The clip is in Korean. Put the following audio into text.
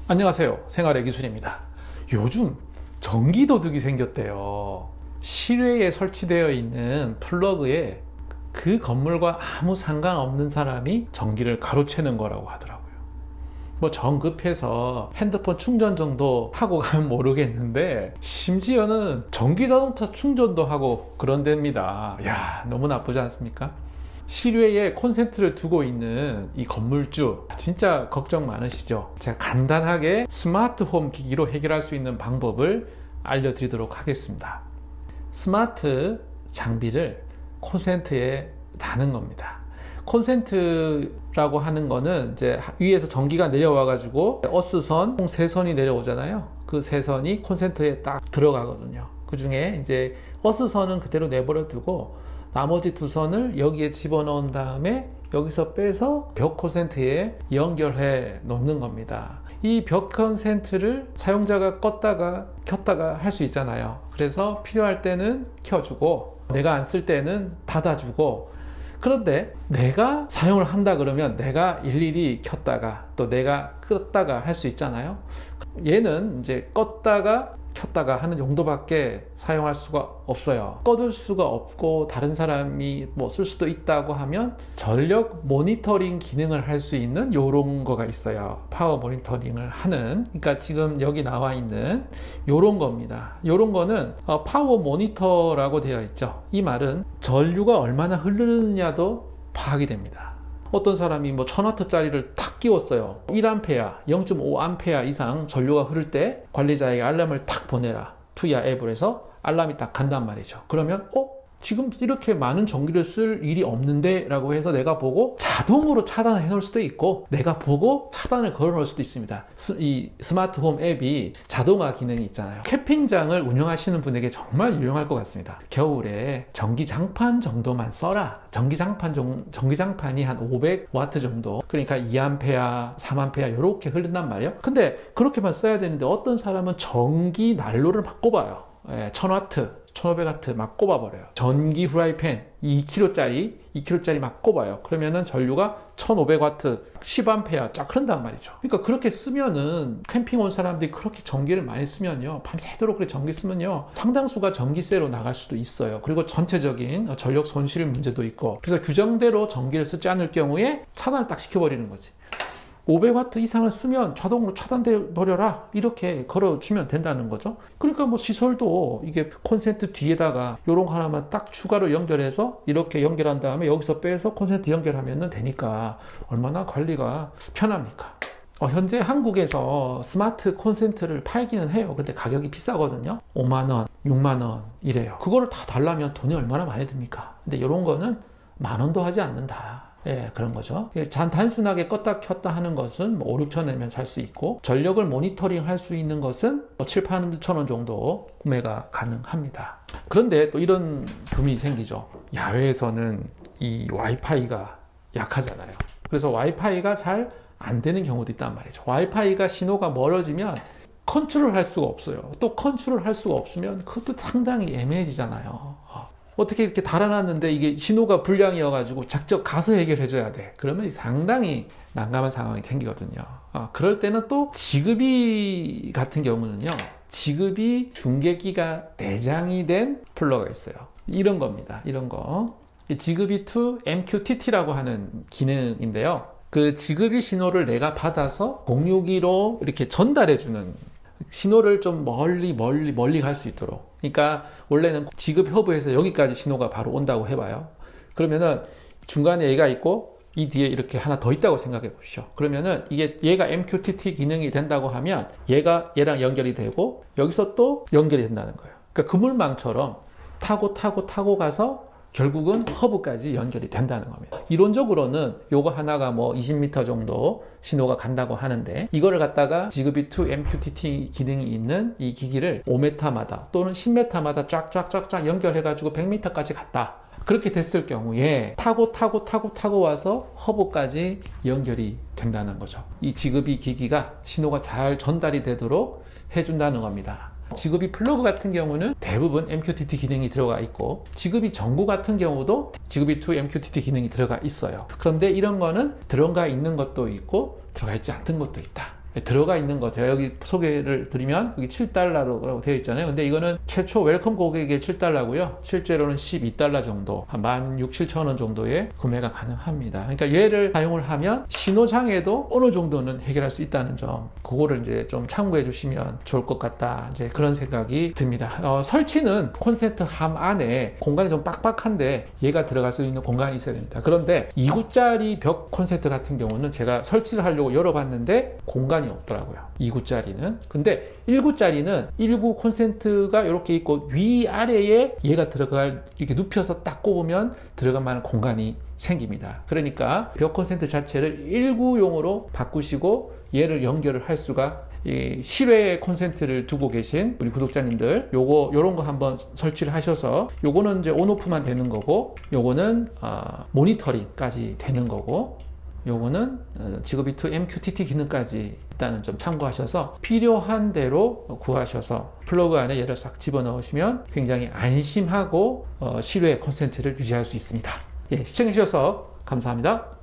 안녕하세요. 생활의 기술입니다. 요즘 전기 도둑이 생겼대요. 실외에 설치되어 있는 플러그에 그 건물과 아무 상관없는 사람이 전기를 가로채는 거라고 하더라고요. 뭐 정급해서 핸드폰 충전 정도 하고 가면 모르겠는데 심지어는 전기 자동차 충전도 하고 그런답니다. 야, 너무 나쁘지 않습니까? 실외에 콘센트를 두고 있는 이 건물주 진짜 걱정 많으시죠? 제가 간단하게 스마트홈 기기로 해결할 수 있는 방법을 알려드리도록 하겠습니다. 스마트 장비를 콘센트에 다는 겁니다. 콘센트라고 하는 거는 이제 위에서 전기가 내려와 가지고 어스선 총 3선이 내려오잖아요. 그 3선이 콘센트에 딱 들어가거든요. 그 중에 이제 어스선은 그대로 내버려 두고 나머지 2선을 여기에 집어넣은 다음에 여기서 빼서 벽 콘센트에 연결해 놓는 겁니다. 이 벽 콘센트를 사용자가 껐다가 켰다가 할 수 있잖아요. 그래서 필요할 때는 켜주고 내가 안 쓸 때는 닫아주고, 그런데 내가 사용을 한다 그러면 내가 일일이 켰다가 또 내가 끄다가 할 수 있잖아요. 얘는 이제 껐다가 켰다가 하는 용도밖에 사용할 수가 없어요. 꺼둘 수가 없고 다른 사람이 뭐 쓸 수도 있다고 하면 전력 모니터링 기능을 할 수 있는 요런 거가 있어요. 파워 모니터링을 하는, 그러니까 지금 여기 나와 있는 요런 겁니다. 요런 거는 파워 모니터라고 되어 있죠. 이 말은 전류가 얼마나 흐르느냐도 파악이 됩니다. 어떤 사람이 뭐 1000W짜리를 탁 끼웠어요. 1A, 0.5A 이상 전류가 흐를 때 관리자에게 알람을 탁 보내라. 투야 앱을 해서 알람이 딱 간단 말이죠. 그러면 지금 이렇게 많은 전기를 쓸 일이 없는데 라고 해서 내가 보고 자동으로 차단을 해 놓을 수도 있고 내가 보고 차단을 걸어 놓을 수도 있습니다. 이 스마트홈 앱이 자동화 기능이 있잖아요. 캠핑장을 운영하시는 분에게 정말 유용할 것 같습니다. 겨울에 전기장판 정도만 써라. 전기장판이 한 500W 정도, 그러니까 2A, 3A 이렇게 흐른단 말이에요. 근데 그렇게만 써야 되는데 어떤 사람은 전기 난로를 막 꼽아요. 1000W 1500W 막 꼽아버려요. 전기 후라이팬 2kg짜리 막 꼽아요. 그러면은 전류가 1500W 10A 쫙 흐른단 말이죠. 그러니까 그렇게 쓰면은 캠핑 온 사람들이 그렇게 전기를 많이 쓰면요, 밤새도록 그렇게 전기 쓰면요 상당수가 전기세로 나갈 수도 있어요. 그리고 전체적인 전력 손실 문제도 있고, 그래서 규정대로 전기를 쓰지 않을 경우에 차단을 딱 시켜버리는 거지. 500W 이상을 쓰면 자동으로 차단돼 버려라, 이렇게 걸어주면 된다는 거죠. 그러니까 뭐 시설도 이게 콘센트 뒤에다가 요런 거 하나만 딱 추가로 연결해서 이렇게 연결한 다음에 여기서 빼서 콘센트 연결하면 되니까 얼마나 관리가 편합니까? 현재 한국에서 스마트 콘센트를 팔기는 해요. 근데 가격이 비싸거든요. 5만원, 6만원 이래요. 그거를 다 달라면 돈이 얼마나 많이 듭니까? 근데 이런 거는 10,000원도 하지 않는다. 예, 그런 거죠. 단순하게 껐다 켰다 하는 것은 뭐 5, 6천 원이면 살 수 있고, 전력을 모니터링 할 수 있는 것은 7, 8천 원 정도 구매가 가능합니다. 그런데 또 이런 금이 생기죠. 야외에서는 이 와이파이가 약하잖아요. 그래서 와이파이가 잘 안 되는 경우도 있단 말이죠. 와이파이가 신호가 멀어지면 컨트롤 할 수가 없어요. 또 컨트롤 할 수가 없으면 그것도 상당히 애매해지잖아요. 어떻게 이렇게 달아놨는데 이게 신호가 불량이어가지고 직접 가서 해결해 줘야 돼. 그러면 상당히 난감한 상황이 생기거든요. 그럴 때는 또 지급이 같은 경우는요, 지급이 중계기가 내장이 된 플러그가 있어요. 이런 겁니다. 이런 거. 지급이 to MQTT라고 하는 기능인데요. 그 지급이 신호를 내가 받아서 공유기로 이렇게 전달해주는, 신호를 좀 멀리 갈 수 있도록. 그러니까 원래는 지급 허브에서 여기까지 신호가 바로 온다고 해봐요. 그러면은 중간에 얘가 있고 이 뒤에 이렇게 하나 더 있다고 생각해 보시죠. 그러면은 얘가 MQTT 기능이 된다고 하면 얘랑 연결이 되고 여기서 또 연결이 된다는 거예요. 그러니까 그물망처럼 타고 가서 결국은 허브까지 연결이 된다는 겁니다. 이론적으로는 요거 하나가 뭐 20m 정도 신호가 간다고 하는데, 이거를 갖다가 지급이 to MQTT 기능이 있는 이 기기를 5m마다 또는 10m마다 쫙쫙쫙쫙 연결해가지고 100m까지 갔다. 그렇게 됐을 경우에 타고 와서 허브까지 연결이 된다는 거죠. 이 지급이 기기가 신호가 잘 전달이 되도록 해준다는 겁니다. 지급이 플러그 같은 경우는 대부분 MQTT 기능이 들어가 있고, 지급이 전구 같은 경우도 지급이 to MQTT 기능이 들어가 있어요. 그런데 이런 거는 들어가 있는 것도 있고 들어가 있지 않은 것도 있다. 들어가 있는 거 제가 여기 소개를 드리면 여기 $7라고 되어 있잖아요. 근데 이거는 최초 웰컴 고객에 $7고요. 실제로는 $12 정도, 한 16,000~17,000원 정도의 구매가 가능합니다. 그러니까 얘를 사용을 하면 신호장애도 어느 정도는 해결할 수 있다는 점, 그거를 이제 좀 참고해 주시면 좋을 것 같다, 이제 그런 생각이 듭니다. 설치는 콘센트 함 안에 공간이 좀 빡빡한데 얘가 들어갈 수 있는 공간이 있어야 됩니다. 그런데 2구짜리 벽 콘센트 같은 경우는 제가 설치를 하려고 열어봤는데 공간이 없더라고요. 2구짜리는. 근데 1구짜리는 1구 콘센트가 이렇게 있고 위아래에 얘가 들어갈, 이렇게 눕혀서 딱 꼽으면 들어갈 만한 공간이 생깁니다. 그러니까 벽 콘센트 자체를 1구용으로 바꾸시고 얘를 연결을 할 수가, 이 실외 콘센트를 두고 계신 우리 구독자님들, 요런 거 한번 설치를 하셔서, 요거는 이제 온오프만 되는 거고, 요거는 모니터링까지 되는 거고, 요거는 지그비2 MQTT 기능까지 일단은 좀 참고하셔서 필요한 대로 구하셔서 플러그 안에 얘를 싹 집어넣으시면 굉장히 안심하고 실외 콘센트를 유지할 수 있습니다. 예, 시청해 주셔서 감사합니다.